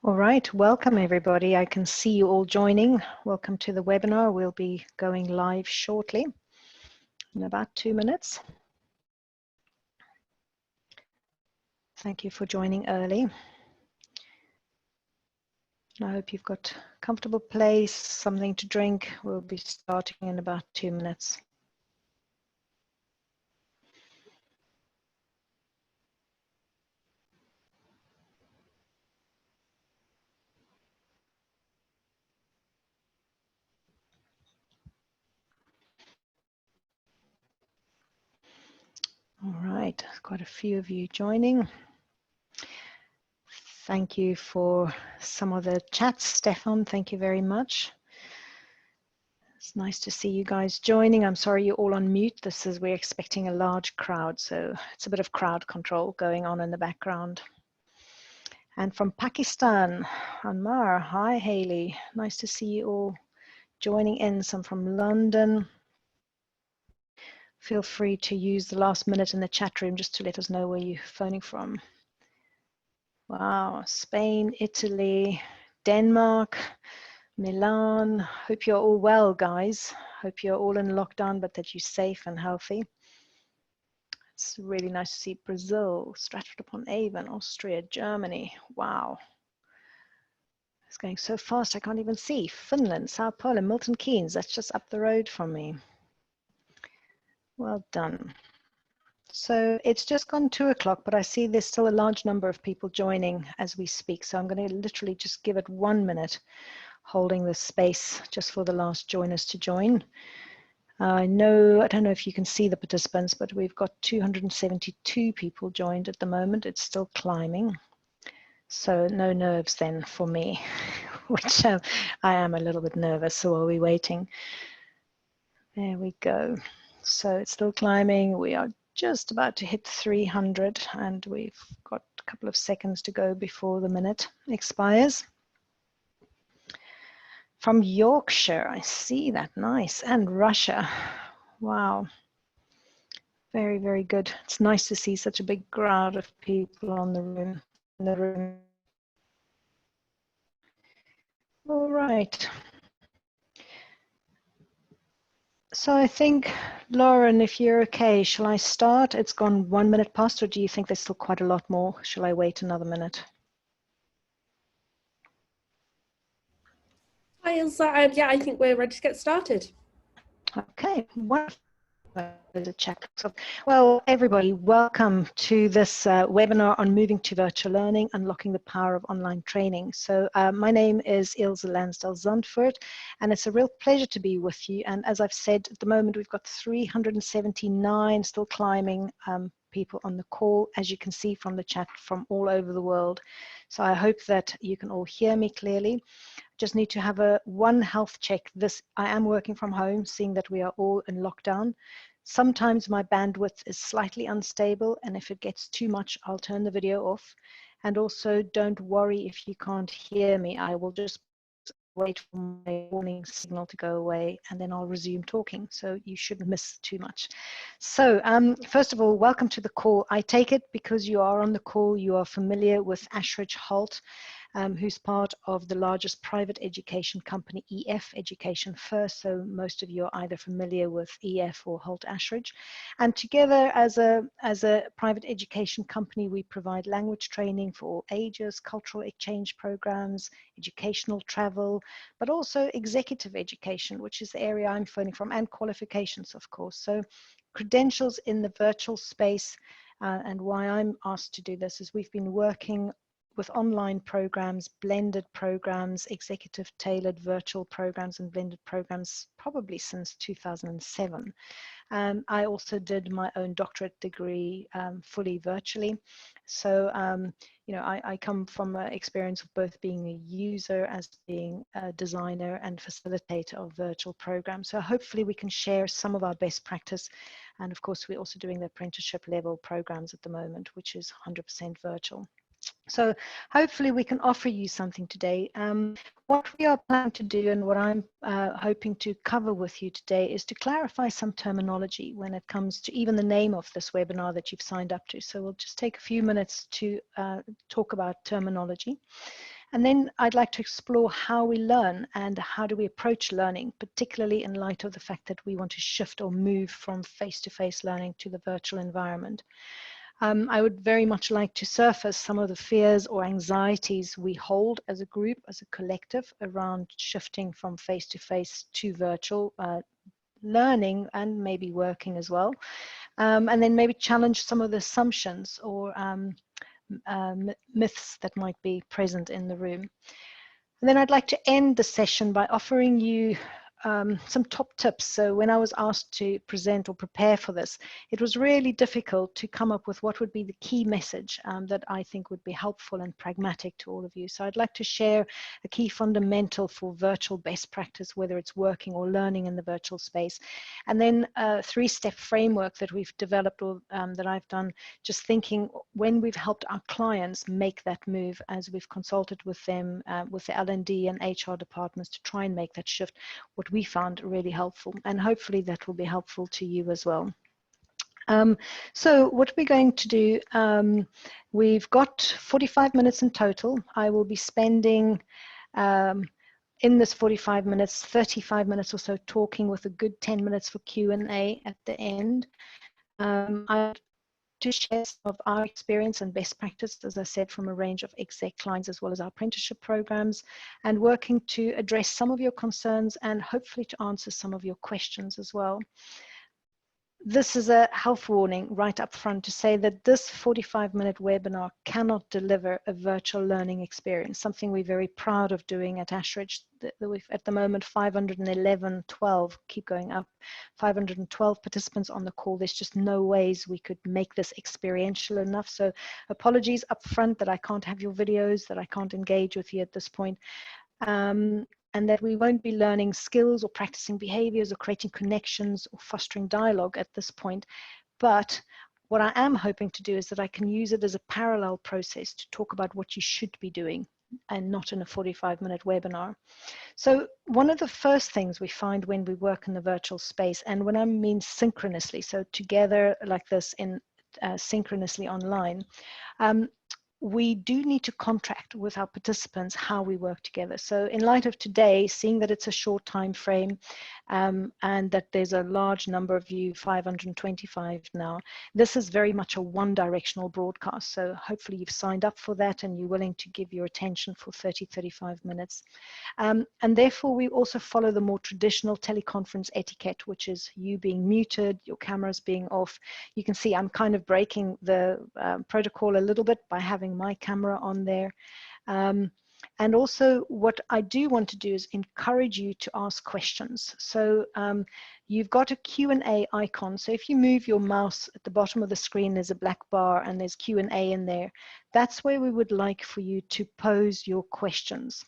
All right, welcome everybody. I can see you all joining. Welcome to the webinar. We'll be going live shortly in about 2 minutes. Thank you for joining early. I hope you've got a comfortable place, something to drink. We'll be starting in about 2 minutes. All right, quite a few of you joining. Thank you for some of the chats. Stefan, thank you very much. It's nice to see you guys joining. I'm sorry you're all on mute. We're expecting a large crowd, so it's a bit of crowd control going on in the background. And from Pakistan, Anmar, hi Haley. Nice to see you all joining in. Some from London. Feel free to use the last minute in the chat room just to let us know where you're phoning from. Wow, Spain, Italy, Denmark, Milan. Hope you're all well, guys. Hope you're all in lockdown, but that you're safe and healthy. It's really nice to see Brazil, Stratford-upon-Avon, Austria, Germany. Wow. It's going so fast I can't even see. Finland, Sao Paulo, Milton Keynes. That's just up the road from me. Well done. So it's just gone 2 o'clock, but I see there's still a large number of people joining as we speak. So I'm going to literally just give it 1 minute, holding this space just for the last joiners to join. I don't know if you can see the participants, but we've got 272 people joined at the moment. It's still climbing. So no nerves then for me, which I am a little bit nervous, so while we're waiting. There we go. So it's still climbing. We are just about to hit 300 and we've got a couple of seconds to go before the minute expires. From Yorkshire, I see that, nice, and Russia. Wow, very, very good. It's nice to see such a big crowd of people in the room. All right. So I think, Lauren, if you're okay, shall I start? It's gone 1 minute past, or do you think there's still quite a lot more? Shall I wait another minute? Hi, Ilze. Yeah, I think we're ready to get started. Okay, wonderful. Well, everybody, welcome to this webinar on moving to virtual learning, unlocking the power of online training. So my name is Ilze Lansdell-Zandvoort, and it's a real pleasure to be with you. And as I've said, at the moment, we've got 379 still climbing people on the call, as you can see from the chat, from all over the world. So I hope that you can all hear me clearly. Just need to have one health check. I am working from home, seeing that we are all in lockdown. Sometimes my bandwidth is slightly unstable, and if it gets too much, I'll turn the video off. And also, don't worry if you can't hear me. I will just wait for my warning signal to go away, and then I'll resume talking, so you shouldn't miss too much. So first of all, welcome to the call. I take it because you are on the call, you are familiar with Ashridge Hult, who's part of the largest private education company, EF Education First. So most of you are either familiar with EF or Hult Ashridge. And together as a private education company, we provide language training for all ages, cultural exchange programs, educational travel, but also executive education, which is the area I'm phoning from, and qualifications, of course. So credentials in the virtual space, and why I'm asked to do this is we've been working with online programs, blended programs, executive tailored virtual programs and blended programs probably since 2007. I also did my own doctorate degree fully virtually. So, you know, I come from an experience of both being a user as being a designer and facilitator of virtual programs. So hopefully we can share some of our best practice. And of course, we're also doing the apprenticeship level programs at the moment, which is 100% virtual. So hopefully we can offer you something today. What we are planning to do and what I'm hoping to cover with you today is to clarify some terminology when it comes to even the name of this webinar that you've signed up to. So we'll just take a few minutes to talk about terminology. And then I'd like to explore how we learn and how do we approach learning, particularly in light of the fact that we want to shift or move from face-to-face learning to the virtual environment. I would very much like to surface some of the fears or anxieties we hold as a group, as a collective, around shifting from face-to-face to virtual learning and maybe working as well. And then maybe challenge some of the assumptions or myths that might be present in the room. And then I'd like to end the session by offering you some top tips. So when I was asked to present or prepare for this, it was really difficult to come up with what would be the key message that I think would be helpful and pragmatic to all of you. So I'd like to share a key fundamental for virtual best practice, whether it's working or learning in the virtual space. And then a three-step framework that we've developed or that I've done, just thinking when we've helped our clients make that move as we've consulted with them, with the L&D and HR departments to try and make that shift, what we found really helpful, and hopefully that will be helpful to you as well. So what we're going to do, we've got 45 minutes in total. I will be spending in this 45 minutes, 35 minutes or so talking, with a good 10 minutes for Q&A at the end. To share some of our experience and best practice, as I said, from a range of exec clients as well as our apprenticeship programs, and working to address some of your concerns and hopefully to answer some of your questions as well. This is a health warning right up front to say that this 45-minute webinar cannot deliver a virtual learning experience, something we're very proud of doing at Ashridge. We've at the moment 512, keep going up, 512 participants on the call. There's just no ways we could make this experiential enough. So apologies up front that I can't have your videos, that I can't engage with you at this point. And that we won't be learning skills or practicing behaviors or creating connections or fostering dialogue at this point. But what I am hoping to do is that I can use it as a parallel process to talk about what you should be doing, and not in a 45-minute webinar. So one of the first things we find when we work in the virtual space, and when I mean synchronously, so together like this in synchronously online, we do need to contract with our participants how we work together. So in light of today, seeing that it's a short time frame and that there's a large number of you, 525 now, this is very much a one-directional broadcast. So hopefully you've signed up for that and you're willing to give your attention for 30, 35 minutes. And therefore we also follow the more traditional teleconference etiquette, which is you being muted, your cameras being off. You can see I'm kind of breaking the protocol a little bit by having my camera on there. And also what I do want to do is encourage you to ask questions. So you've got a Q&A icon. So if you move your mouse at the bottom of the screen, there's a black bar and there's Q&A in there. That's where we would like for you to pose your questions.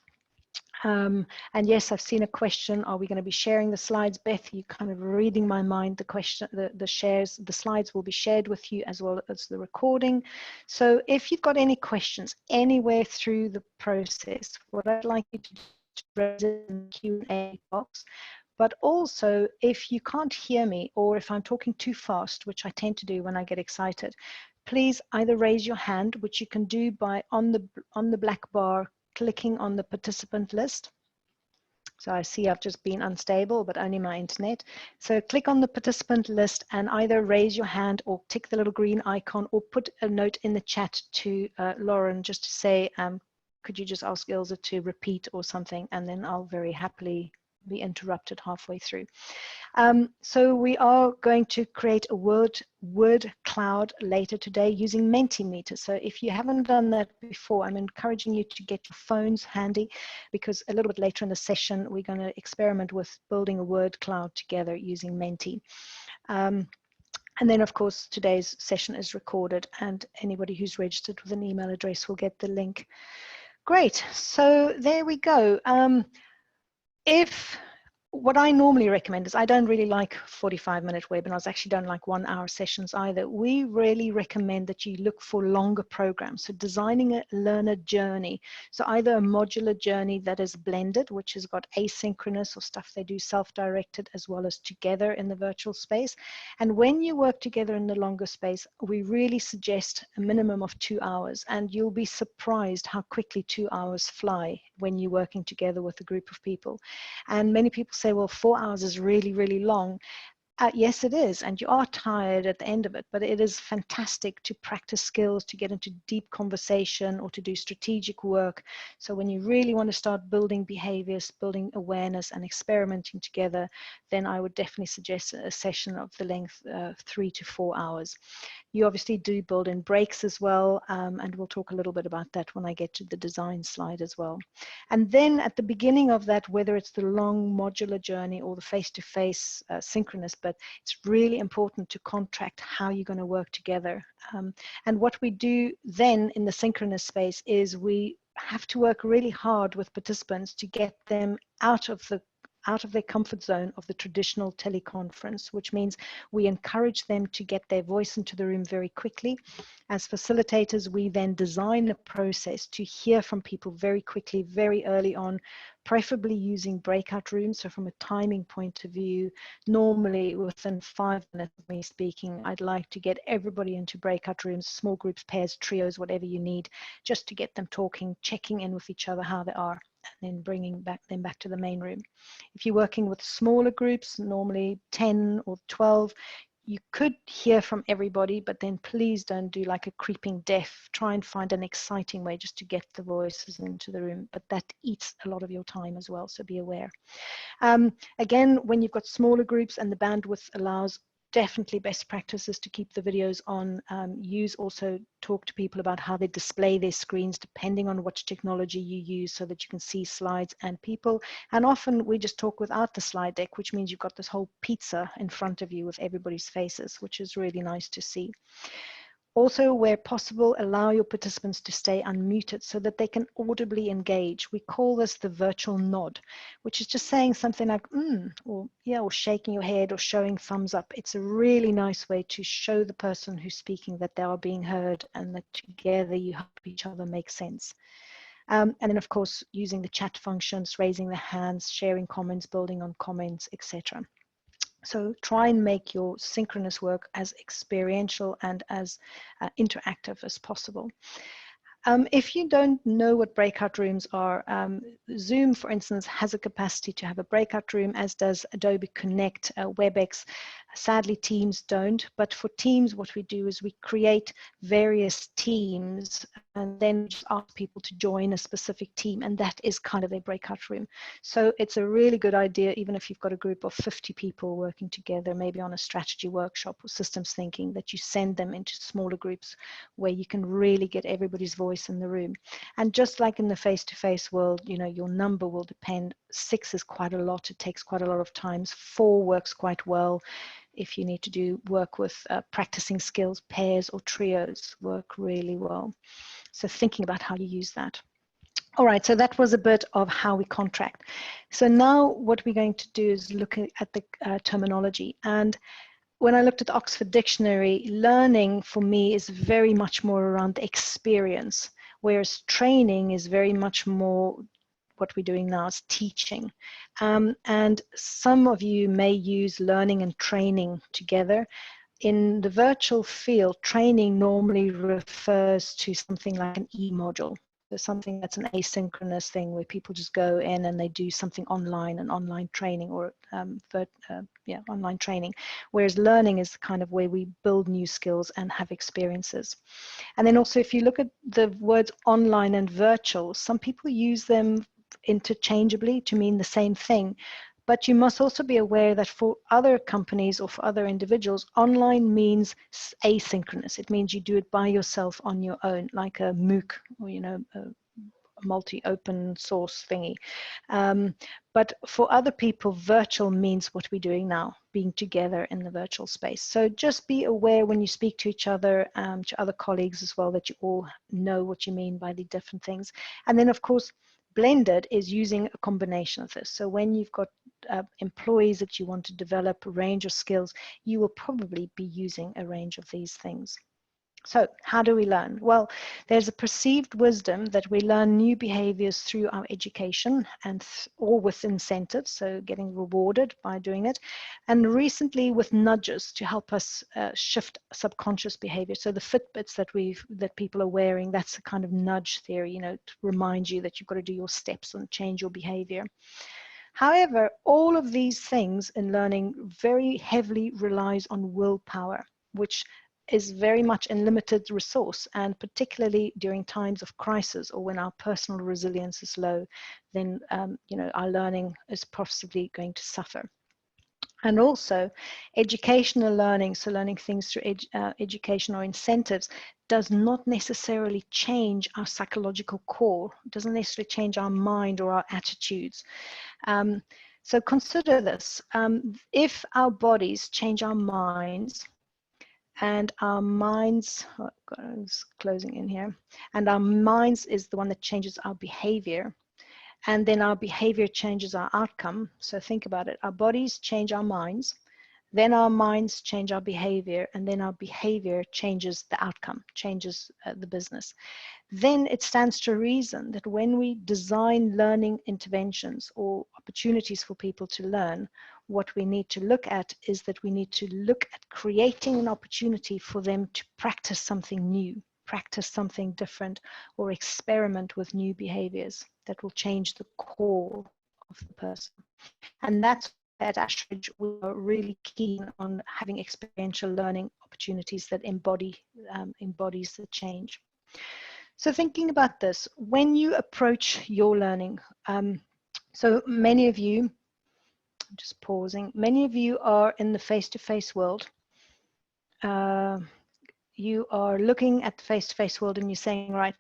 And yes, I've seen a question. Are we going to be sharing the slides? Beth, you kind of reading my mind. The question, the slides will be shared with you as well as the recording. So if you've got any questions anywhere through the process, what I'd like you to do is raise it in the Q&A box. But also, if you can't hear me or if I'm talking too fast, which I tend to do when I get excited, please either raise your hand, which you can do by on the black bar, clicking on the participant list. So I see I've just been unstable, but only my internet. So click on the participant list and either raise your hand or tick the little green icon or put a note in the chat to Lauren just to say, could you just ask Ilze to repeat or something, and then I'll very happily be interrupted halfway through. So we are going to create a word cloud later today using Mentimeter. So if you haven't done that before, I'm encouraging you to get your phones handy, because a little bit later in the session, we're going to experiment with building a word cloud together using Menti. And then, of course, today's session is recorded, and anybody who's registered with an email address will get the link. Great. So there we go. If what I normally recommend is, I don't really like 45-minute webinars. I actually don't like 1-hour sessions either. We really recommend that you look for longer programs. So designing a learner journey. So either a modular journey that is blended, which has got asynchronous or stuff they do self-directed, as well as together in the virtual space. And when you work together in the longer space, we really suggest a minimum of 2 hours. And you'll be surprised how quickly 2 hours fly when you're working together with a group of people. And many people say, well, 4 hours is really, really long. Yes, it is, and you are tired at the end of it, but it is fantastic to practice skills, to get into deep conversation, or to do strategic work. So when you really want to start building behaviors, building awareness, and experimenting together, then I would definitely suggest a session of the length of 3 to 4 hours. You obviously do build in breaks as well, and we'll talk a little bit about that when I get to the design slide as well. And then at the beginning of that, whether it's the long modular journey or the face-to-face synchronous, but it's really important to contract how you're going to work together. And what we do then in the synchronous space is we have to work really hard with participants to get them out of their comfort zone of the traditional teleconference, which means we encourage them to get their voice into the room very quickly. As facilitators, we then design a process to hear from people very quickly, very early on, preferably using breakout rooms. So from a timing point of view, normally within 5 minutes of me speaking, I'd like to get everybody into breakout rooms, small groups, pairs, trios, whatever you need, just to get them talking, checking in with each other how they are, and then bringing them back to the main room. If you're working with smaller groups, normally 10 or 12, you could hear from everybody, but then please don't do like a creeping deaf. Try and find an exciting way just to get the voices into the room, but that eats a lot of your time as well, so be aware. Again, when you've got smaller groups and the bandwidth allows, definitely best practices to keep the videos on. Also talk to people about how they display their screens depending on which technology you use, so that you can see slides and people. And often we just talk without the slide deck, which means you've got this whole pizza in front of you with everybody's faces, which is really nice to see. Also, where possible, allow your participants to stay unmuted so that they can audibly engage. We call this the virtual nod, which is just saying something like, or yeah, or shaking your head or showing thumbs up. It's a really nice way to show the person who's speaking that they are being heard and that together you help each other make sense. And then, of course, using the chat functions, raising the hands, sharing comments, building on comments, etc. So try and make your synchronous work as experiential and as interactive as possible. If you don't know what breakout rooms are, Zoom, for instance, has a capacity to have a breakout room, as does Adobe Connect, WebEx. Sadly, Teams don't, but for Teams, what we do is we create various teams and then just ask people to join a specific team, and that is kind of a breakout room. So it's a really good idea, even if you've got a group of 50 people working together, maybe on a strategy workshop or systems thinking, that you send them into smaller groups where you can really get everybody's voice in the room. And just like in the face-to-face world, you know, your number will depend. 6 is quite a lot. It takes quite a lot of times. 4 works quite well. If you need to do work with practicing skills, pairs or trios work really well. So thinking about how you use that. All right, so that was a bit of how we contract. So now what we're going to do is look at the terminology. And when I looked at the Oxford Dictionary, learning for me is very much more around the experience, whereas training is very much more what we're doing now is teaching. And some of you may use learning and training together. In the virtual field, training normally refers to something like an e-module. So something that's an asynchronous thing where people just go in and they do something online, an online training, or online training. Whereas learning is kind of where we build new skills and have experiences. And then also, if you look at the words online and virtual, some people use them interchangeably to mean the same thing. But you must also be aware that for other companies or for other individuals, online means asynchronous. It means you do it by yourself on your own, like a MOOC, or, you know, a multi-open source thingy. But for other people, virtual means what we're doing now, being together in the virtual space. So just be aware when you speak to each other, to other colleagues as well, that you all know what you mean by the different things. And then, of course, Blended is using a combination of this. So when you've got employees that you want to develop a range of skills, you will probably be using a range of these things. So how do we learn? Well, there's a perceived wisdom that we learn new behaviors through our education and or with incentives, so getting rewarded by doing it, and recently with nudges to help us shift subconscious behavior. So the Fitbits that people are wearing, that's a kind of nudge theory, you know, to remind you that you've got to do your steps and change your behavior. However, all of these things in learning very heavily relies on willpower, which is very much a limited resource, and particularly during times of crisis or when our personal resilience is low, then you know, our learning is possibly going to suffer. And also educational learning, so learning things through education or incentives, does not necessarily change our psychological core, doesn't necessarily change our mind or our attitudes. So consider this, if our bodies change our minds, and our minds, oh, I was closing in here, and our minds is the one that changes our behavior, and then our behavior changes our outcome. So think about it, our bodies change our minds, then our minds change our behavior, and then our behavior changes the outcome, changes the business. Then it stands to reason that when we design learning interventions or opportunities for people to learn, what we need to look at is that we need to look at creating an opportunity for them to practice something new, practice something different, or experiment with new behaviors that will change the core of the person. And that's at Ashridge, we are really keen on having experiential learning opportunities that embodies the change. So thinking about this, when you approach your learning, so many of you, I'm just pausing, many of you are in the face-to-face world. You are looking at the face-to-face world and you're saying, right,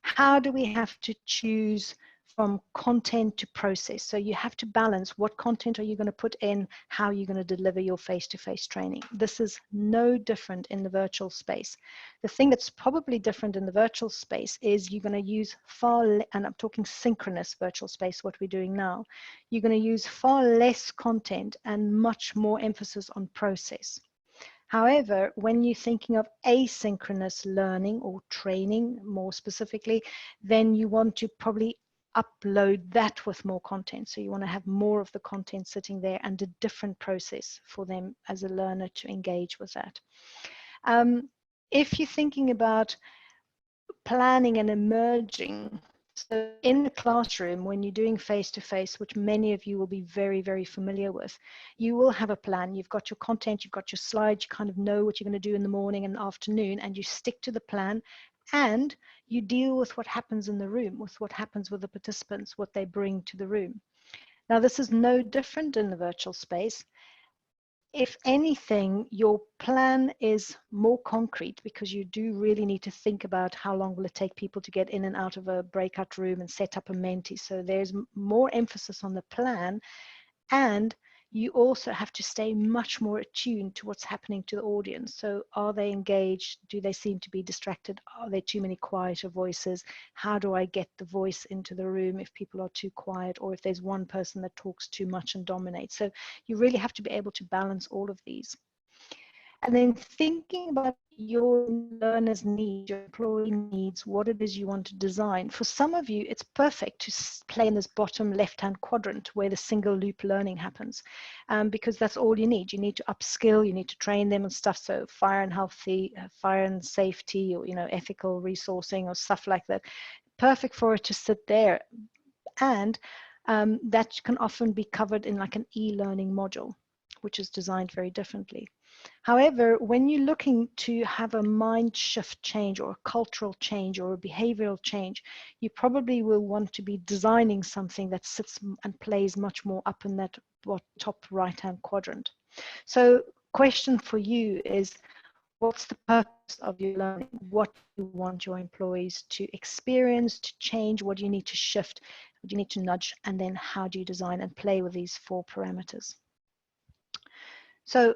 how do we have to choose from content to process? So you have to balance what content are you going to put in, how you're going to deliver your face-to-face training. This is no different in the virtual space. The thing that's probably different in the virtual space is you're going to use and I'm talking synchronous virtual space, what we're doing now, you're going to use far less content and much more emphasis on process. However, when you're thinking of asynchronous learning or training more specifically, then you want to probably upload that with more content. So you want to have more of the content sitting there and a different process for them as a learner to engage with that. If you're thinking about planning and emerging, so in the classroom, when you're doing face-to-face, which many of you will be very, very familiar with, you will have a plan. You've got your content, you've got your slides, you kind of know what you're going to do in the morning and afternoon, and you stick to the plan, and you deal with what happens in the room, with what happens with the participants, what they bring to the room. Now, this is no different in the virtual space. If anything, your plan is more concrete because you do really need to think about how long will it take people to get in and out of a breakout room and set up a Menti. So there's more emphasis on the plan, and you also have to stay much more attuned to what's happening to the audience. So are they engaged? Do they seem to be distracted? Are there too many quieter voices? How do I get the voice into the room if people are too quiet, or if there's one person that talks too much and dominates? So you really have to be able to balance all of these. And then thinking about your learner's needs, your employee needs, what it is you want to design. For some of you, it's perfect to play in this bottom left-hand quadrant where the single loop learning happens, because that's all you need. You need to upskill, you need to train them and stuff. So fire and healthy, fire and safety, or, you know, ethical resourcing or stuff like that. Perfect for it to sit there. And that can often be covered in like an e-learning module, which is designed very differently. However, when you're looking to have a mind shift change or a cultural change or a behavioral change, you probably will want to be designing something that sits and plays much more up in that top right-hand quadrant. So question for you is, what's the purpose of your learning? What do you want your employees to experience, to change? What do you need to shift? What do you need to nudge? And then how do you design and play with these 4 parameters? So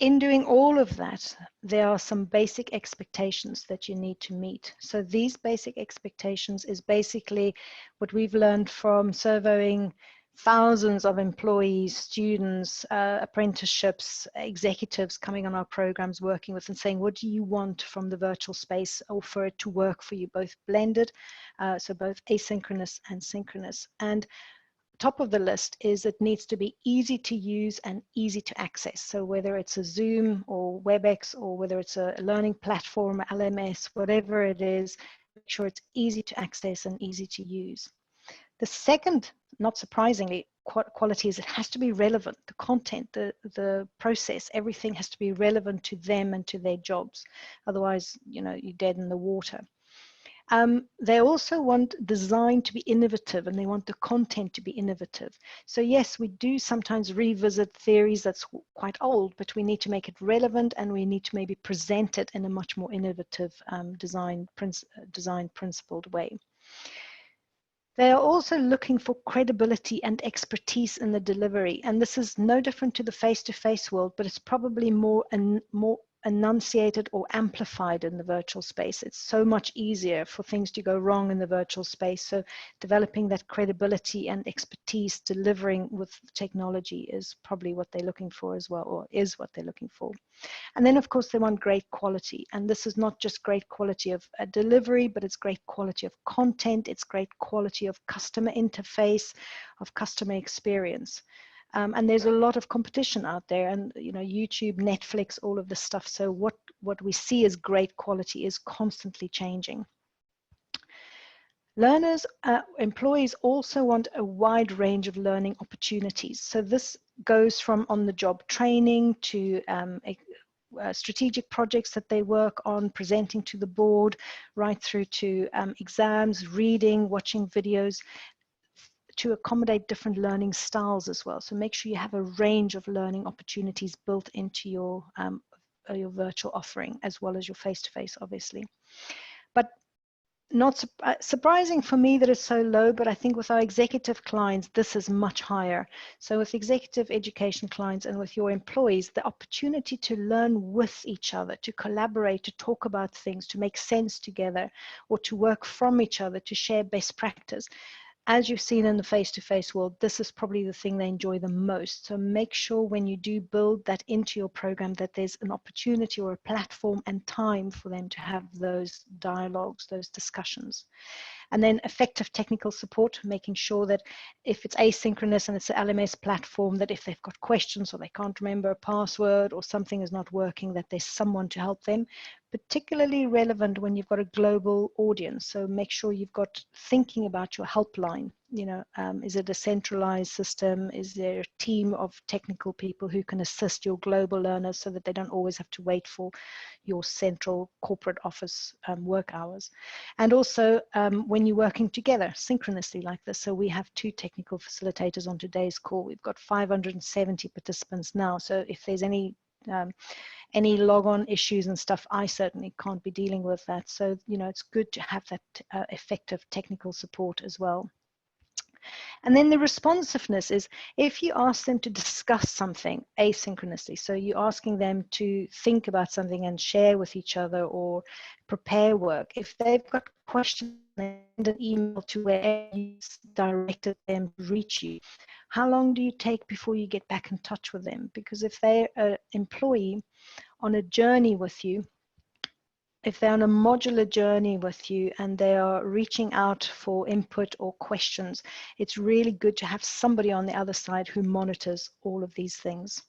in doing all of that, there are some basic expectations that you need to meet. So these basic expectations is basically what we've learned from surveying thousands of employees, students, apprenticeships, executives coming on our programs, working with and saying, what do you want from the virtual space, or for it to work for you, both blended, so both asynchronous and synchronous. And top of the list is it needs to be easy to use and easy to access. So whether it's a Zoom or WebEx, or whether it's a learning platform, LMS, whatever it is, make sure it's easy to access and easy to use. The second, not surprisingly, quality is it has to be relevant. The content, the process, everything has to be relevant to them and to their jobs. Otherwise, you're dead in the water. They also want design to be innovative, and they want the content to be innovative. So yes, we do sometimes revisit theories that's quite old, but we need to make it relevant, and we need to maybe present it in a much more innovative design principled way. They are also looking for credibility and expertise in the delivery. And this is no different to the face-to-face world, but it's probably more enunciated or amplified in the virtual space. It's so much easier for things to go wrong in the virtual space. So developing that credibility and expertise delivering with technology is probably what they're looking for as well, or is what they're looking for. And then, of course, they want great quality. And this is not just great quality of a delivery, but it's great quality of content. It's great quality of customer interface, of customer experience. And there's a lot of competition out there, and YouTube, Netflix, all of this stuff. So what we see as great quality is constantly changing. Learners, employees also want a wide range of learning opportunities. So this goes from on-the-job training to strategic projects that they work on, presenting to the board, right through to exams, reading, watching videos, to accommodate different learning styles as well. So make sure you have a range of learning opportunities built into your virtual offering, as well as your face-to-face, obviously. But not surprising for me that it's so low, but I think with our executive clients, this is much higher. So with executive education clients and with your employees, the opportunity to learn with each other, to collaborate, to talk about things, to make sense together, or to work from each other, to share best practice. As you've seen in the face-to-face world, this is probably the thing they enjoy the most. So make sure when you do build that into your program that there's an opportunity or a platform and time for them to have those dialogues, those discussions. And then effective technical support, making sure that if it's asynchronous and it's an LMS platform, that if they've got questions or they can't remember a password or something is not working, that there's someone to help them. Particularly relevant when you've got a global audience. So make sure you've got thinking about your helpline. Is it a centralized system? Is there a team of technical people who can assist your global learners so that they don't always have to wait for your central corporate office work hours? And also when you're working together synchronously like this. So we have 2 technical facilitators on today's call. We've got 570 participants now. So if there's any log-on issues and stuff, I certainly can't be dealing with that. So, it's good to have that effective technical support as well. And then the responsiveness is if you ask them to discuss something asynchronously, so you're asking them to think about something and share with each other or prepare work. If they've got questions, send an email to where you directed them to reach you. How long do you take before you get back in touch with them? Because if they're an employee on a journey with you, if they're on a modular journey with you and they are reaching out for input or questions, it's really good to have somebody on the other side who monitors all of these things.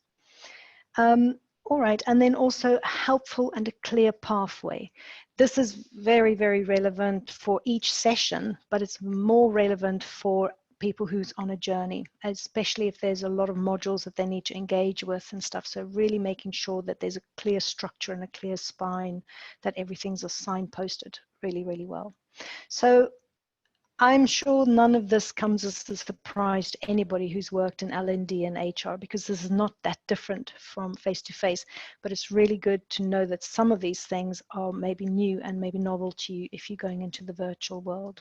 All right, and then also helpful and a clear pathway. This is very, very relevant for each session, but it's more relevant for people who's on a journey, especially if there's a lot of modules that they need to engage with and stuff. So really making sure that there's a clear structure and a clear spine, that everything's signposted really, really well. So I'm sure none of this comes as a surprise to anybody who's worked in L&D and HR, because this is not that different from face-to-face, but it's really good to know that some of these things are maybe new and maybe novel to you if you're going into the virtual world.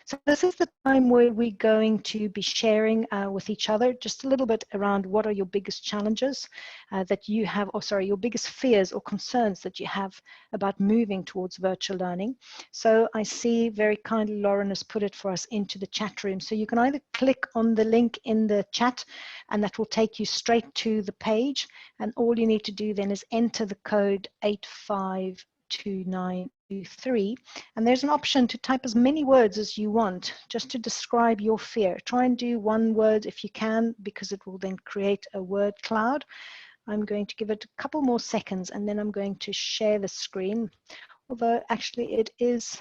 So this is the time where we're going to be sharing with each other just a little bit around what are your biggest challenges that you have, or sorry, your biggest fears or concerns that you have about moving towards virtual learning. So I see very kindly Lauren has put it for us into the chat room. So you can either click on the link in the chat and that will take you straight to the page. And all you need to do then is enter the code 852923, and there's an option to type as many words as you want just to describe your fear. Try and do one word if you can, because it will then create a word cloud. I'm going to give it a couple more seconds and then I'm going to share the screen, although actually it is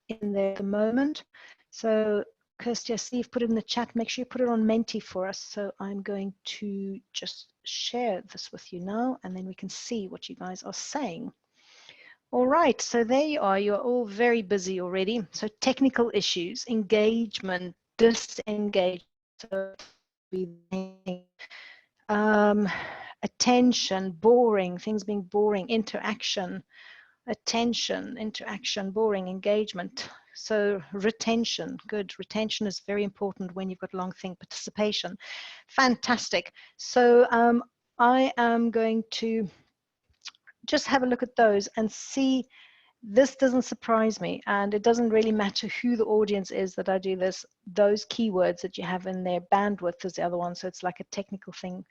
in there at the moment. So Kirsty, I see you've put it in the chat. Make sure you put it on Menti for us. So I'm going to just share this with you now, and then we can see what you guys are saying. All right, so there you are. You're all very busy already. So technical issues, engagement, disengagement, attention, boring, things being boring, interaction, attention, interaction, boring, engagement. So retention, good. Retention is very important when you've got long thing, participation. Fantastic. So I am going to just have a look at those and see. This doesn't surprise me, and it doesn't really matter who the audience is that I do this. Those keywords that you have in there, bandwidth is the other one, so it's like a technical thing,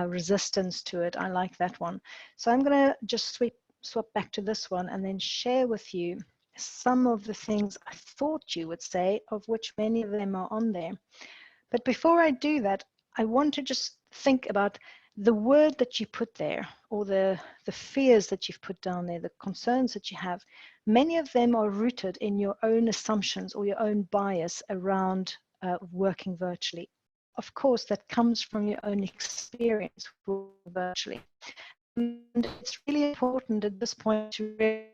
resistance to it. I like that one. So I'm going to just swap back to this one and then share with you some of the things I thought you would say, of which many of them are on there. But before I do that, I want to just think about the word that you put there, or the fears that you've put down there, the concerns that you have. Many of them are rooted in your own assumptions or your own bias around working virtually. Of course, that comes from your own experience virtually. And it's really important at this point to really,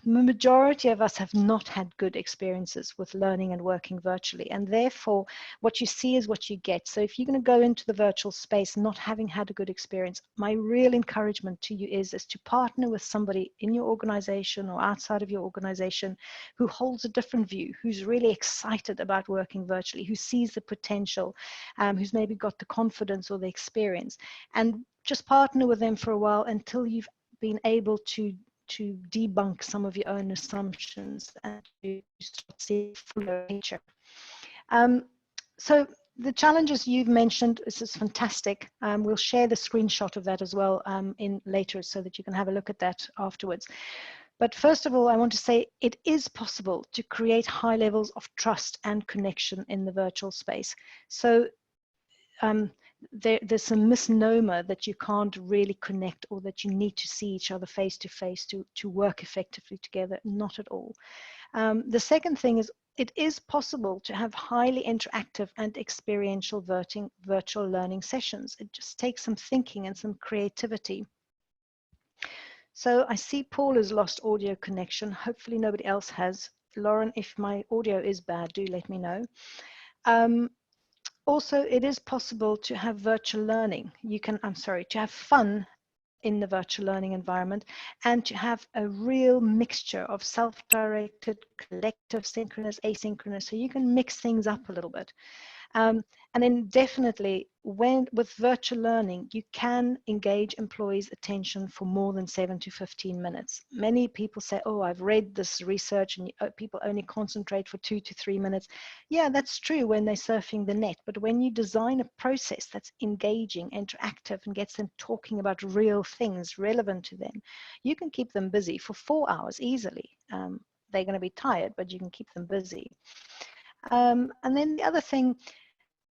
the majority of us have not had good experiences with learning and working virtually, and therefore what you see is what you get. So if you're going to go into the virtual space not having had a good experience, my real encouragement to you is to partner with somebody in your organization or outside of your organization who holds a different view, who's really excited about working virtually, who sees the potential, who's maybe got the confidence or the experience, and just partner with them for a while until you've been able to debunk some of your own assumptions and to start seeing the fuller picture. So the challenges you've mentioned, this is fantastic. We'll share the screenshot of that as well in later so that you can have a look at that afterwards. But first of all, I want to say it is possible to create high levels of trust and connection in the virtual space. So there's a misnomer that you can't really connect, or that you need to see each other face to face to work effectively together. Not at all. The second thing is, it is possible to have highly interactive and experiential virtual learning sessions. It just takes some thinking and some creativity. So I see Paul has lost audio connection. Hopefully nobody else has. Lauren, if my audio is bad, do let me know. Also, it is possible to have virtual learning. To have fun in the virtual learning environment, and to have a real mixture of self-directed, collective, synchronous, asynchronous, so you can mix things up a little bit. And then definitely, with virtual learning, you can engage employees' attention for more than 7 to 15 minutes. Many people say, oh, I've read this research and people only concentrate for 2 to 3 minutes. Yeah, that's true when they're surfing the net. But when you design a process that's engaging, interactive, and gets them talking about real things relevant to them, you can keep them busy for 4 hours easily. They're going to be tired, but you can keep them busy. And then the other thing,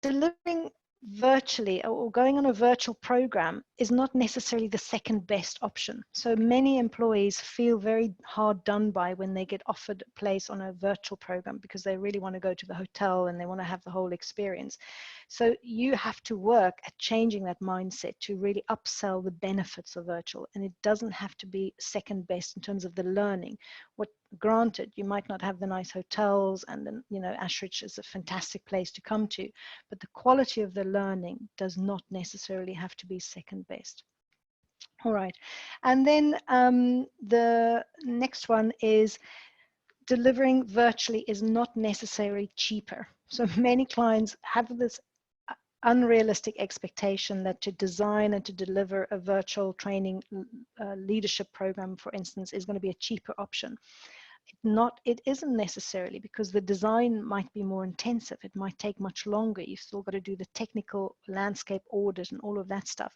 delivering virtually or going on a virtual program is not necessarily the second best option. So many employees feel very hard done by when they get offered a place on a virtual program, because they really want to go to the hotel and they want to have the whole experience. So you have to work at changing that mindset to really upsell the benefits of virtual, and it doesn't have to be second best in terms of the learning. Granted, you might not have the nice hotels, and then, Ashridge is a fantastic place to come to, but the quality of the learning does not necessarily have to be second best. All right, and then the next one is delivering virtually is not necessarily cheaper. So many clients have this unrealistic expectation that to design and to deliver a virtual training leadership program, for instance, is going to be a cheaper option. It isn't necessarily, because the design might be more intensive. It might take much longer. You've still got to do the technical landscape audit and all of that stuff.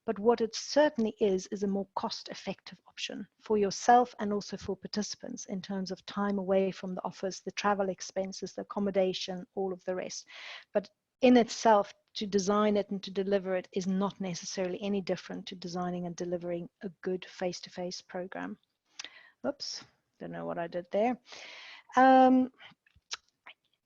But what it certainly is a more cost-effective option for yourself and also for participants in terms of time away from the office, the travel expenses, the accommodation, all of the rest. But in itself, to design it and to deliver it is not necessarily any different to designing and delivering a good face-to-face program. Oops. Don't know what I did there.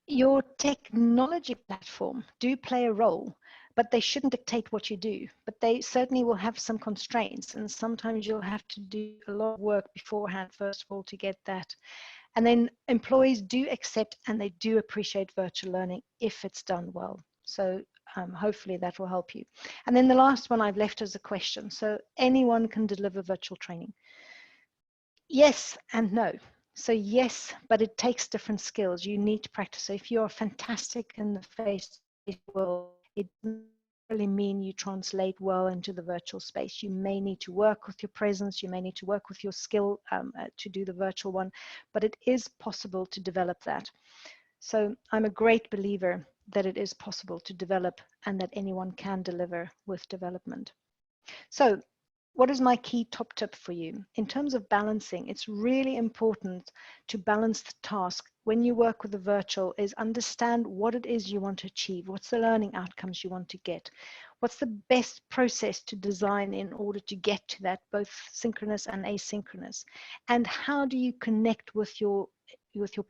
Your technology platform do play a role, but they shouldn't dictate what you do. But they certainly will have some constraints, and sometimes you'll have to do a lot of work beforehand, first of all, to get that. And then employees do accept and they do appreciate virtual learning if it's done well. So hopefully that will help you. And then the last one I've left as a question. So anyone can deliver virtual training. Yes and no. So yes, but it takes different skills. You need to practice. So if you're fantastic in the face-to-face world, it doesn't really mean you translate well into the virtual space. You may need to work with your presence. You may need to work with your skill to do the virtual one, but it is possible to develop that. So I'm a great believer that it is possible to develop and that anyone can deliver with development. So what is my key top tip for you? In terms of balancing, it's really important to balance the task when you work with the virtual is understand what it is you want to achieve. What's the learning outcomes you want to get? What's the best process to design in order to get to that, both synchronous and asynchronous? And how do you connect with your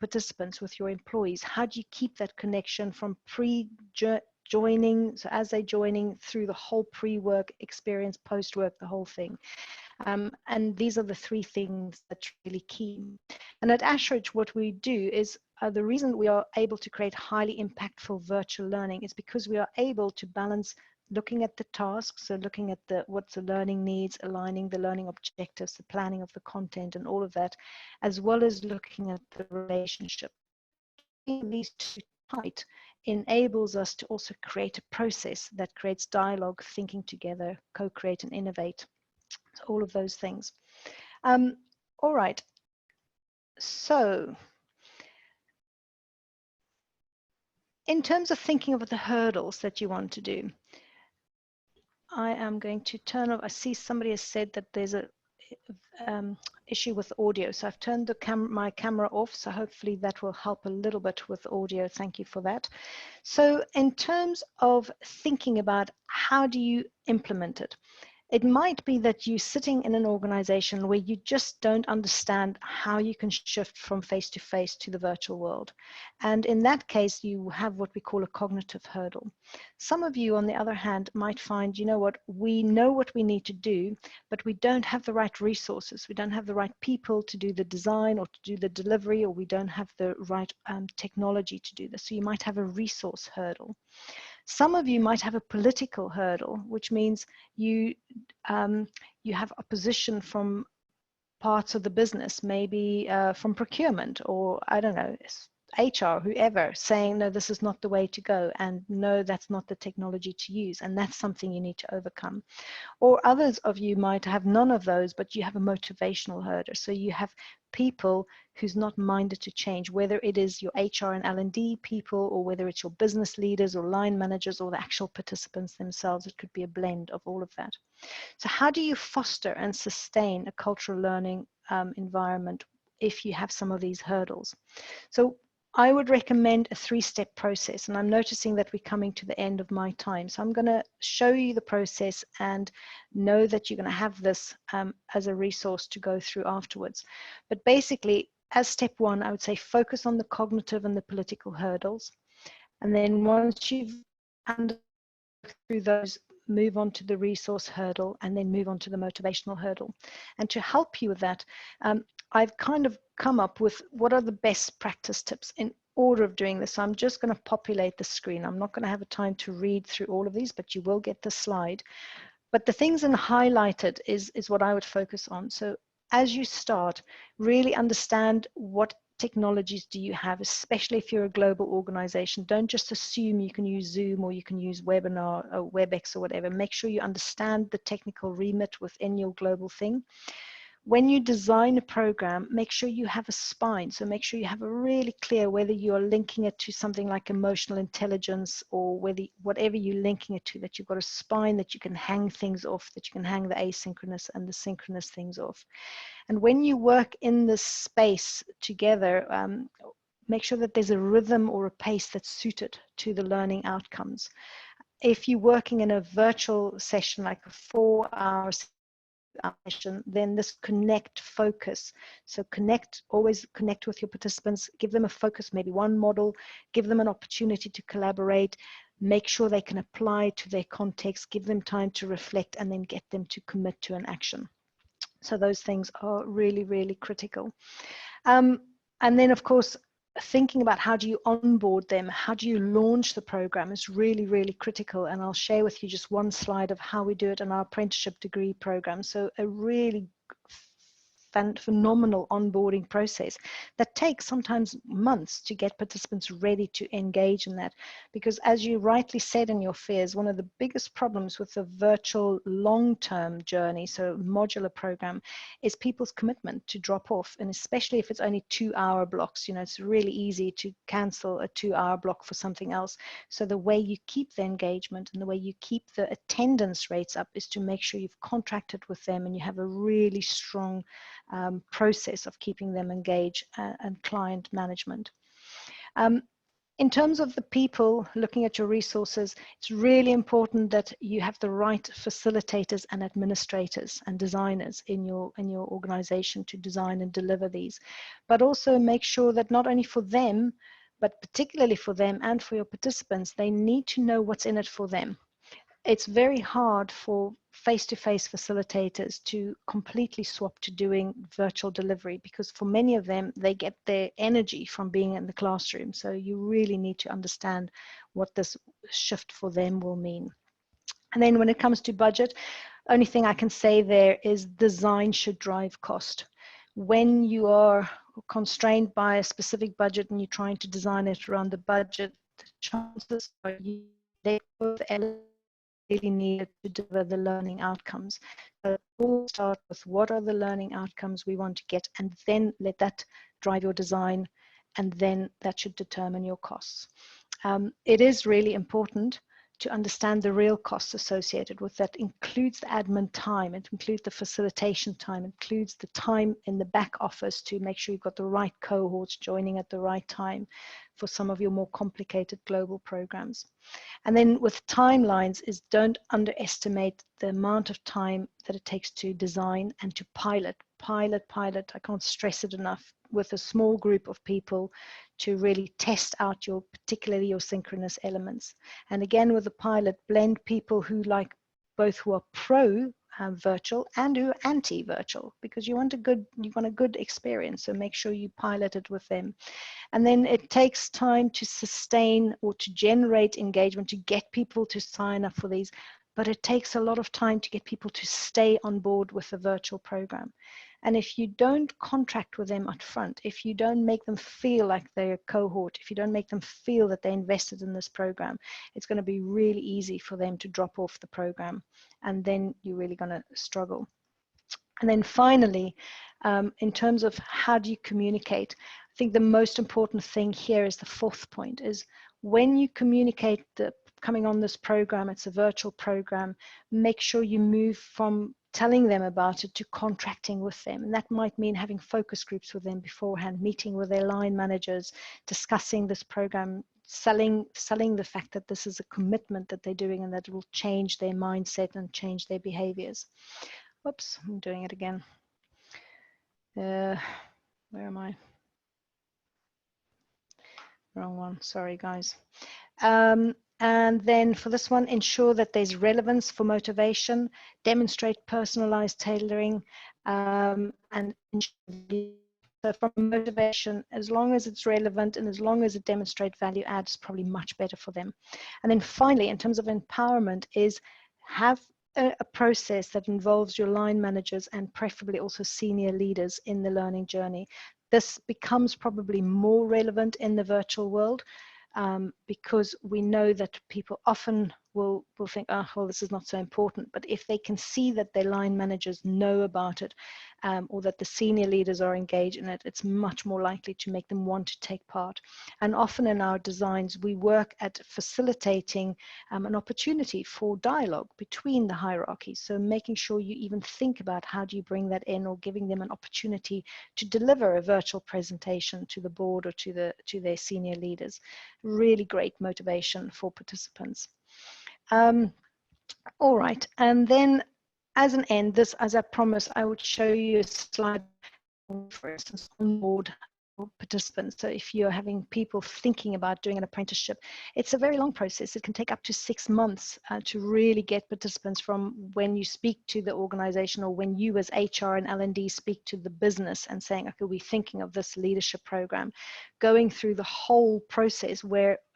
participants, with your employees? How do you keep that connection from joining, so as they're joining, through the whole pre-work experience, post-work, the whole thing? And these are the three things that's really key. And at Ashridge, what we do is the reason we are able to create highly impactful virtual learning is because we are able to balance looking at the tasks, so looking at what the learning needs, aligning the learning objectives, the planning of the content and all of that, as well as looking at the relationship. These two tight enables us to also create a process that creates dialogue, thinking together, co-create and innovate. So all of those things. All right. So in terms of thinking of the hurdles that you want to do, I am going to turn off. I see somebody has said that there's a issue with audio, so I've turned my camera off, so hopefully that will help a little bit with audio. Thank you for that. So in terms of thinking about how do you implement it, it might be that you're sitting in an organization where you just don't understand how you can shift from face-to-face to the virtual world. And in that case, you have what we call a cognitive hurdle. Some of you, on the other hand, might find, you know what, we know what we need to do, but we don't have the right resources. We don't have the right people to do the design or to do the delivery, or we don't have the right technology to do this. So you might have a resource hurdle. Some of you might have a political hurdle, which means you have opposition from parts of the business, maybe from procurement, or I don't know, HR, whoever, saying, no, this is not the way to go, and no, that's not the technology to use, and that's something you need to overcome. Or others of you might have none of those, but you have a motivational hurdle. So you have people who's not minded to change, whether it is your HR and L&D people, or whether it's your business leaders or line managers or the actual participants themselves. It could be a blend of all of that. So how do you foster and sustain a cultural learning environment if you have some of these hurdles? So I would recommend a three-step process, and I'm noticing that we're coming to the end of my time. So I'm going to show you the process and know that you're going to have this as a resource to go through afterwards. But basically, as step one, I would say focus on the cognitive and the political hurdles. And then once you've understood through those, move on to the resource hurdle, and then move on to the motivational hurdle. And to help you with that, I've kind of come up with what are the best practice tips in order of doing this. So I'm just going to populate the screen. I'm not going to have a time to read through all of these, but you will get the slide. But the things in highlighted is what I would focus on. So as you start, really understand what technologies do you have, especially if you're a global organization? Don't just assume you can use Zoom or you can use Webinar or WebEx or whatever. Make sure you understand the technical remit within your global thing. When you design a program, make sure you have a spine. So make sure you have a really clear whether you are linking it to something like emotional intelligence or whatever you're linking it to, that you've got a spine that you can hang things off, that you can hang the asynchronous and the synchronous things off. And when you work in this space together, make sure that there's a rhythm or a pace that's suited to the learning outcomes. If you're working in a virtual session, like a 4-hour session, then this connect focus. So always connect with your participants, give them a focus, maybe one model, give them an opportunity to collaborate, make sure they can apply to their context, give them time to reflect, and then get them to commit to an action. So those things are really, really critical. And then, of course, thinking about how do you onboard them, how do you launch the program is really, really critical. And I'll share with you just one slide of how we do it in our apprenticeship degree program. So a really phenomenal onboarding process that takes sometimes months to get participants ready to engage in that, because as you rightly said in your fears, one of the biggest problems with the virtual long-term journey, so modular program, is people's commitment to drop off, and especially if it's only 2-hour blocks. You know, it's really easy to cancel a 2-hour block for something else. So the way you keep the engagement and the way you keep the attendance rates up is to make sure you've contracted with them and you have a really strong process of keeping them engaged and client management. In terms of the people, looking at your resources, it's really important that you have the right facilitators and administrators and designers in your organization to design and deliver these. But also make sure that not only for them, but particularly for them and for your participants, they need to know what's in it for them. It's very hard for face-to-face facilitators to completely swap to doing virtual delivery, because for many of them, they get their energy from being in the classroom. So you really need to understand what this shift for them will mean. And then when it comes to budget, only thing I can say there is design should drive cost. When you are constrained by a specific budget and you're trying to design it around the budget, chances are you let both elements really needed to deliver the learning outcomes. So we'll start with what are the learning outcomes we want to get, and then let that drive your design, and then that should determine your costs. It is really important to understand the real costs associated with that. Includes the admin time, it includes the facilitation time, it includes the time in the back office to make sure you've got the right cohorts joining at the right time for some of your more complicated global programs. And then with timelines is don't underestimate the amount of time that it takes to design and to pilot. I can't stress it enough, with a small group of people to really test out particularly your synchronous elements. And again, with the pilot, blend people who like both who are pro virtual and who are anti-virtual, because you want a good experience. So make sure you pilot it with them. And then it takes time to sustain or to generate engagement, to get people to sign up for these, but it takes a lot of time to get people to stay on board with the virtual program. And if you don't contract with them up front, if you don't make them feel like they're a cohort, if you don't make them feel that they're invested in this program, it's going to be really easy for them to drop off the program. And then you're really going to struggle. And then finally, in terms of how do you communicate, I think the most important thing here is the fourth point, is when you communicate coming on this program, it's a virtual program, make sure you move from telling them about it to contracting with them. And that might mean having focus groups with them beforehand, meeting with their line managers, discussing this program, selling the fact that this is a commitment that they're doing and that it will change their mindset and change their behaviors. Whoops, I'm doing it again. Where am I? Wrong one, sorry guys. And then for this one, ensure that there's relevance for motivation, demonstrate personalized tailoring, and so from motivation, as long as it's relevant and as long as it demonstrates value add, is probably much better for them. And then finally, in terms of empowerment, is have a process that involves your line managers and preferably also senior leaders in the learning journey. This becomes probably more relevant in the virtual world, because we know that people often will think, oh, well, this is not so important. But if they can see that their line managers know about it, or that the senior leaders are engaged in it, it's much more likely to make them want to take part. And often in our designs, we work at facilitating an opportunity for dialogue between the hierarchies. So making sure you even think about how do you bring that in, or giving them an opportunity to deliver a virtual presentation to the board or to their senior leaders. Really great motivation for participants. All right, and then as an end, as I promised, I would show you a slide, for instance, on board participants. So if you're having people thinking about doing an apprenticeship, it's a very long process. It can take up to 6 months to really get participants from when you speak to the organization, or when you as HR and L&D speak to the business and saying, okay, we're thinking of this leadership program, going through the whole process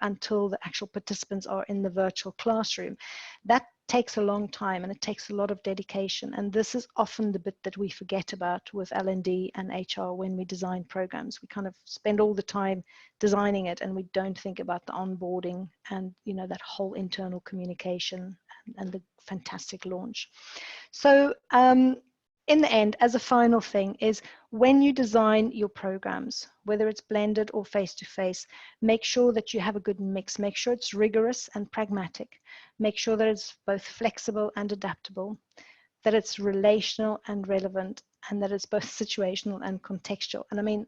until the actual participants are in the virtual classroom. That takes a long time, and it takes a lot of dedication, and this is often the bit that we forget about with L&D and HR when we design programs. We kind of spend all the time designing it, and we don't think about the onboarding and that whole internal communication and the fantastic launch. So in the end, as a final thing, is when you design your programs, whether it's blended or face-to-face, make sure that you have a good mix. Make sure it's rigorous and pragmatic. Make sure that it's both flexible and adaptable, that it's relational and relevant, and that it's both situational and contextual. And I mean,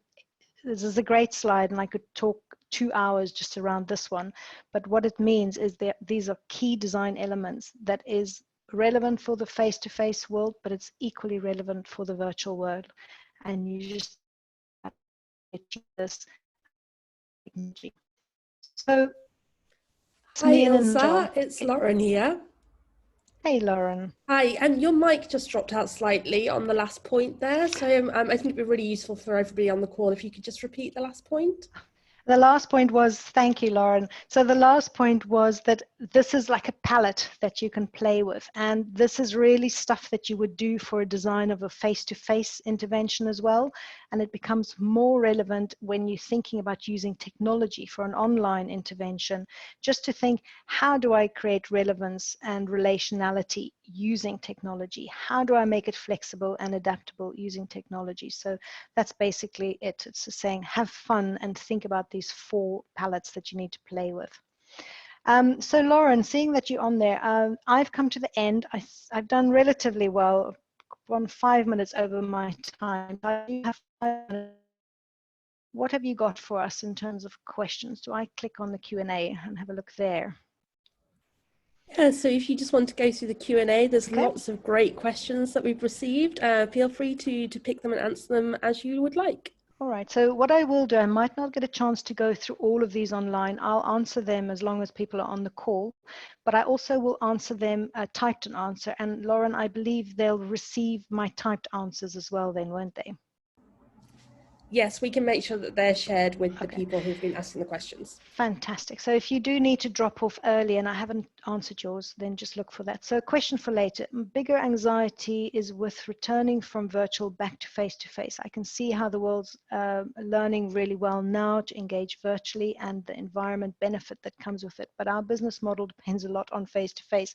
this is a great slide, and I could talk 2 hours just around this one, but what it means is that these are key design elements that is relevant for the face-to-face world, but it's equally relevant for the virtual world. And you just have to achieve this technology. So, Hi Ilse, it's Lauren here. Hey Lauren. Hi, and your mic just dropped out slightly on the last point there, so I think it'd be really useful for everybody on the call if you could just repeat the last point. The last point was, thank you, Lauren. So the last point was that this is like a palette that you can play with. And this is really stuff that you would do for a design of a face-to-face intervention as well. And it becomes more relevant when you're thinking about using technology for an online intervention, just to think, how do I create relevance and relationality using technology? How do I make it flexible and adaptable using technology? So that's basically it. It's just saying, have fun and think about these 4 palettes that you need to play with. So Lauren, seeing that you're on there, I've come to the end. I've done relatively well, gone 5 minutes over my time. I do have 5 minutes. What have you got for us in terms of questions? Do I click on the Q&A and have a look there? Yeah, so if you just want to go through the Q&A, there's lots of great questions that we've received. Feel free to pick them and answer them as you would like. All right, so what I will do, I might not get a chance to go through all of these online. I'll answer them as long as people are on the call, but I also will answer them typed an answer. And Lauren, I believe they'll receive my typed answers as well then, won't they? Yes, we can make sure that they're shared with the people who've been asking the questions. Fantastic. So if you do need to drop off early and I haven't answered yours, then just look for that. So a question for later. Bigger anxiety is with returning from virtual back to face. I can see how the world's learning really well now to engage virtually and the environment benefit that comes with it. But our business model depends a lot on face-to-face.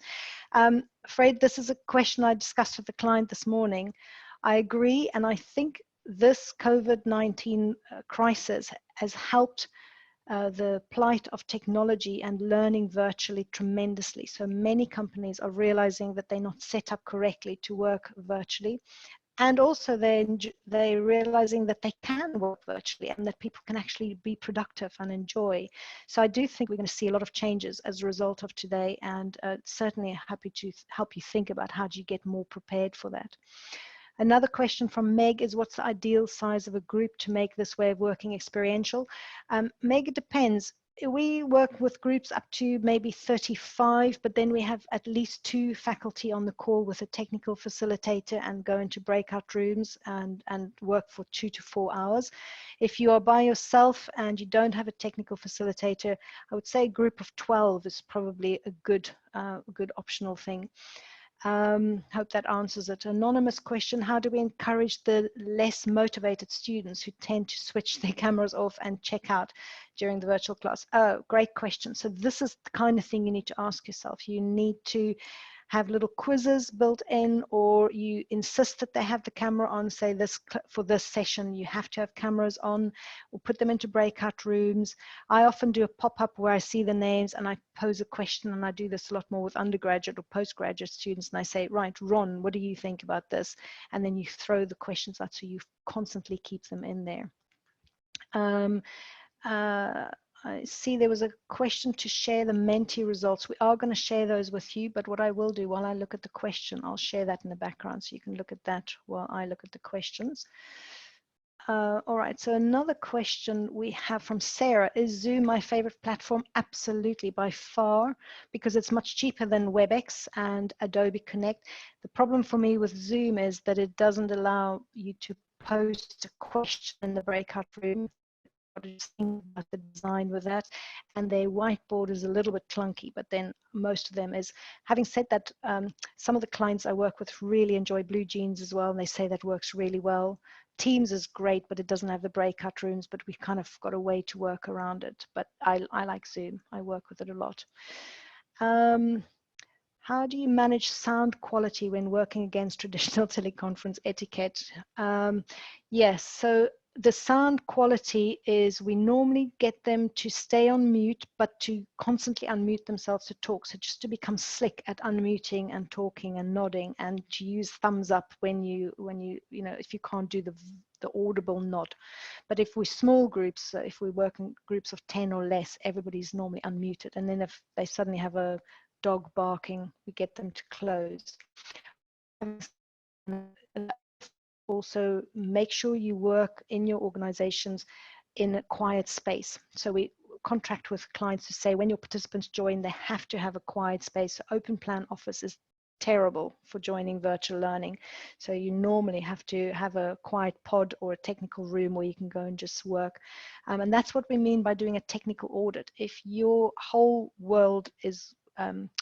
Afraid this is a question I discussed with the client this morning. I agree, and I think this COVID-19 crisis has helped the plight of technology and learning virtually tremendously. So many companies are realizing that they're not set up correctly to work virtually. And also they're realizing that they can work virtually and that people can actually be productive and enjoy. So I do think we're going to see a lot of changes as a result of today, and certainly happy to help you think about how do you get more prepared for that. Another question from Meg is, what's the ideal size of a group to make this way of working experiential? Meg, it depends. We work with groups up to maybe 35, but then we have at least 2 faculty on the call with a technical facilitator and go into breakout rooms and work for 2 to 4 hours. If you are by yourself and you don't have a technical facilitator, I would say a group of 12 is probably a good optional thing. Hope that answers it. Anonymous question: how do we encourage the less motivated students who tend to switch their cameras off and check out during the virtual class? Oh, great question. So this is the kind of thing you need to ask yourself. You need to have little quizzes built in, or you insist that they have the camera on. Say, this for this session you have to have cameras on, or put them into breakout rooms. I often do a pop-up where I see the names and I pose a question, and I do this a lot more with undergraduate or postgraduate students, and I say, right, Ron, what do you think about this? And then you throw the questions out, so you constantly keep them in there. I see there was a question to share the Menti results. We are going to share those with you, but what I will do while I look at the question, I'll share that in the background so you can look at that while I look at the questions. All right, so another question we have from Sarah: is Zoom my favorite platform? Absolutely, by far, because it's much cheaper than WebEx and Adobe Connect. The problem for me with Zoom is that it doesn't allow you to post a question in the breakout room. About the design with that, and their whiteboard is a little bit clunky, but then most of them is. Having said that, some of the clients I work with really enjoy Blue Jeans as well, and they say that works really well. Teams is great, but it doesn't have the breakout rooms, but we've kind of got a way to work around it. But I like Zoom. I work with it a lot. How do you manage sound quality when working against traditional teleconference etiquette? Yes, so the sound quality is, we normally get them to stay on mute, but to constantly unmute themselves to talk. So just to become slick at unmuting and talking and nodding, and to use thumbs up when you know, if you can't do the audible nod. But if we're small groups, if we work in groups of 10 or less, everybody's normally unmuted. And then if they suddenly have a dog barking, we get them to close. Also, make sure you work in your organizations in a quiet space. So we contract with clients to say, when your participants join, they have to have a quiet space. Open plan office is terrible for joining virtual learning. So you normally have to have a quiet pod or a technical room where you can go and just work. And that's what we mean by doing a technical audit. If your whole world is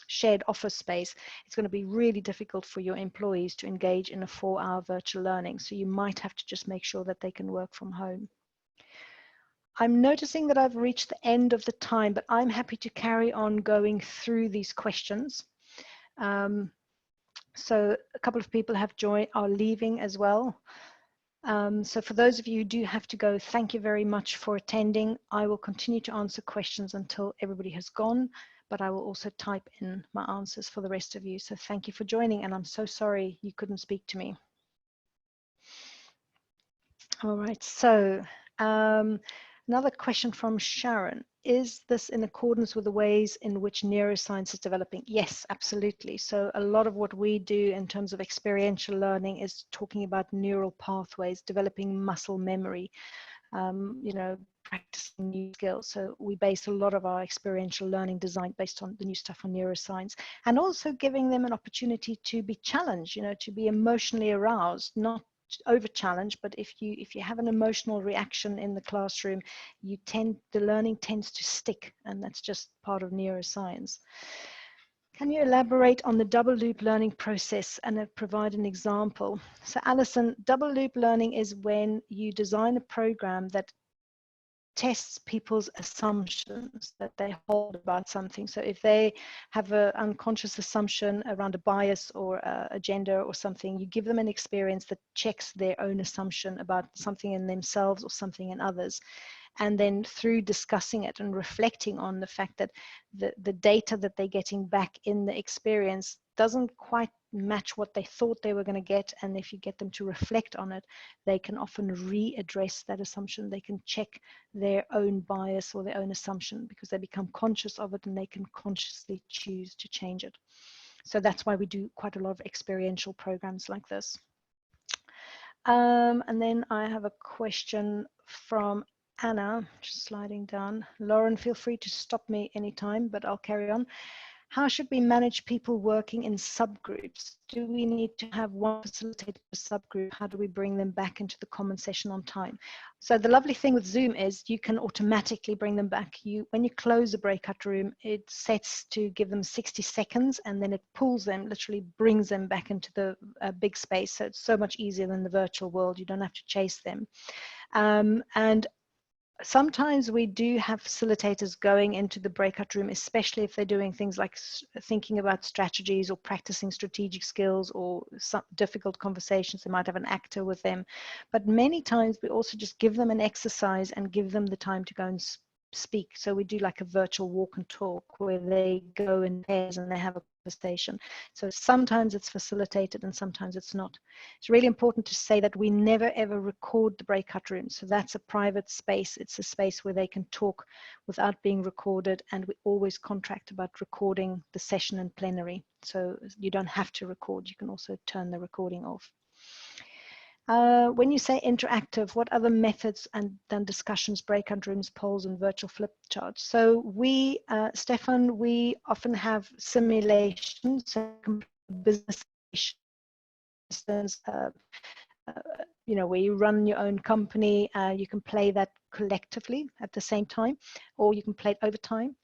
shared office space, it's going to be really difficult for your employees to engage in a 4-hour virtual learning. So you might have to just make sure that they can work from home. I'm noticing that I've reached the end of the time, but I'm happy to carry on going through these questions. So a couple of people have joined, are leaving as well. So for those of you who do have to go, thank you very much for attending. I will continue to answer questions until everybody has gone, but I will also type in my answers for the rest of you. So thank you for joining, and I'm so sorry you couldn't speak to me. All right, so another question from Sharon. Is this in accordance with the ways in which neuroscience is developing? Yes, absolutely. So a lot of what we do in terms of experiential learning is talking about neural pathways, developing muscle memory, you know, practicing new skills. So we base a lot of our experiential learning design based on the new stuff on neuroscience, and also giving them an opportunity to be challenged, you know, to be emotionally aroused, not over challenge, but if you have an emotional reaction in the classroom, the learning tends to stick, and that's just part of neuroscience. Can you elaborate on the double loop learning process and provide an example? So Alison, double loop learning is when you design a program that tests people's assumptions that they hold about something. So if they have an unconscious assumption around a bias or a gender or something, you give them an experience that checks their own assumption about something in themselves or something in others. And then through discussing it and reflecting on the fact that the data that they're getting back in the experience doesn't quite match what they thought they were going to get, and if you get them to reflect on it, they can often readdress that assumption. They can check their own bias or their own assumption because they become conscious of it, and they can consciously choose to change it. So that's why we do quite a lot of experiential programs like this. And then I have a question from Anna, just sliding down. Lauren, feel free to stop me anytime, but I'll carry on. How should we manage people working in subgroups? Do we need to have one facilitator per subgroup? How do we bring them back into the common session on time? So the lovely thing with Zoom is you can automatically bring them back. When you close a breakout room, it sets to give them 60 seconds, and then it pulls them, literally brings them back into the big space. So it's so much easier than the virtual world. You don't have to chase them. And sometimes we do have facilitators going into the breakout room, especially if they're doing things like thinking about strategies or practicing strategic skills or some difficult conversations. They might have an actor with them. But many times we also just give them an exercise and give them the time to go and speak. So we do like a virtual walk and talk where they go in pairs and they have a conversation. So sometimes it's facilitated and sometimes it's not. It's really important to say that we never ever record the breakout room. So that's a private space. It's a space where they can talk without being recorded, and we always contract about recording the session in plenary. So you don't have to record. You can also turn the recording off. When you say interactive, what other methods and then discussions, breakout rooms, polls, and virtual flip charts? So we, Stefan, we often have simulations, so business instance, you know, where you run your own company. You can play that collectively at the same time, or you can play it over time.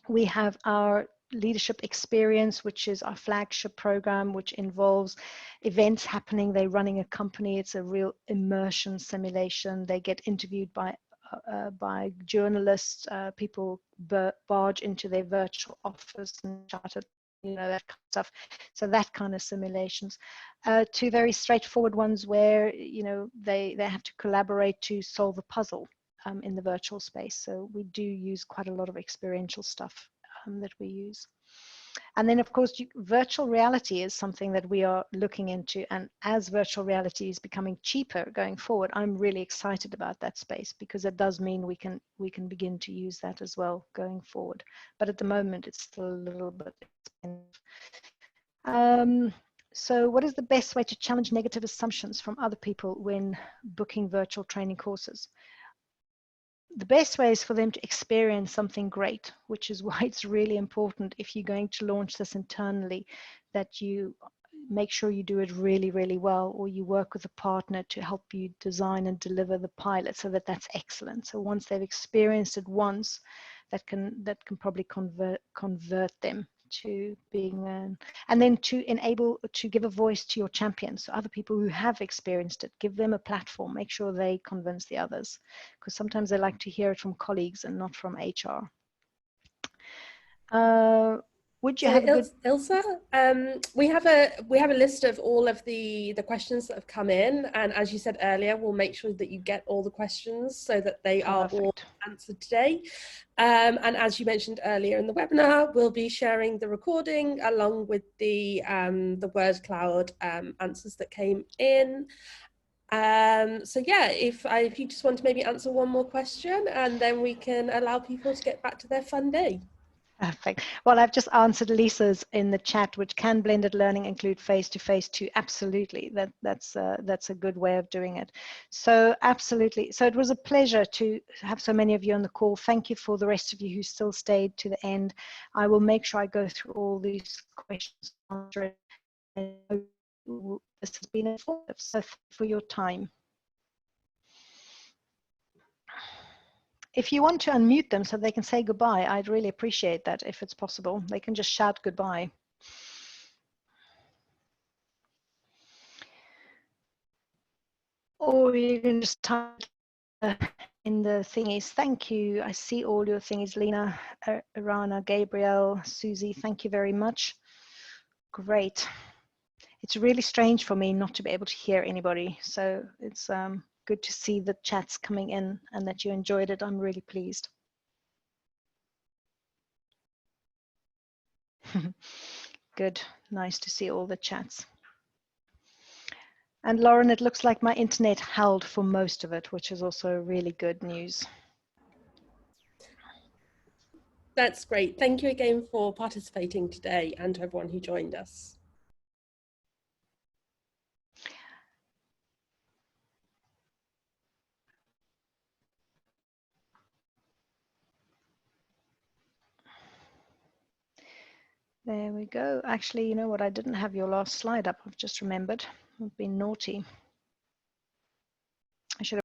We have our leadership experience, which is our flagship program, which involves events happening. They're running a company. It's a real immersion simulation. They get interviewed by journalists. People barge into their virtual office and chat it, you know, that kind of stuff. So that kind of simulations. Two very straightforward ones where, you know, they have to collaborate to solve a puzzle in the virtual space. So we do use quite a lot of experiential stuff that we use. And then, of course, virtual reality is something that we are looking into. And as virtual reality is becoming cheaper going forward, I'm really excited about that space, because it does mean we can begin to use that as well going forward. But at the moment, it's still a little bit expensive. So what is the best way to challenge negative assumptions from other people when booking virtual training courses? The best way is for them to experience something great, which is why it's really important, if you're going to launch this internally, that you make sure you do it really, really well, or you work with a partner to help you design and deliver the pilot so that that's excellent. So once they've experienced it once, that can probably convert them to being, and then to give a voice to your champions, so other people who have experienced it, give them a platform, make sure they convince the others, because sometimes they like to hear it from colleagues and not from HR. Would you have a good... Ilse, we have a list of all of the questions that have come in, and as you said earlier, we'll make sure that you get all the questions so that they are all answered today. And as you mentioned earlier in the webinar, we'll be sharing the recording along with the word cloud answers that came in. So yeah, if you just want to maybe answer one more question, and then we can allow people to get back to their fun day. Perfect. Well, I've just answered Lisa's in the chat, which can blended learning include face-to-face too? Absolutely. That's a good way of doing it. So absolutely. So it was a pleasure to have so many of you on the call. Thank you for the rest of you who still stayed to the end. I will make sure I go through all these questions. This has been informative. So thank you for your time. If you want to unmute them so they can say goodbye, I'd really appreciate that if it's possible. They can just shout goodbye. Or you can just type in the thingies. Thank you. I see all your thingies. Lena, Irana, Gabriel, Susie, thank you very much. Great. It's really strange for me not to be able to hear anybody. So it's good to see the chats coming in and that you enjoyed it. I'm really pleased. Good, nice to see all the chats. And Lauren, it looks like my internet held for most of it, which is also really good news. That's great. Thank you again for participating today, and to everyone who joined us. There we go. Actually, you know what? I didn't have your last slide up. I've just remembered. I've been naughty.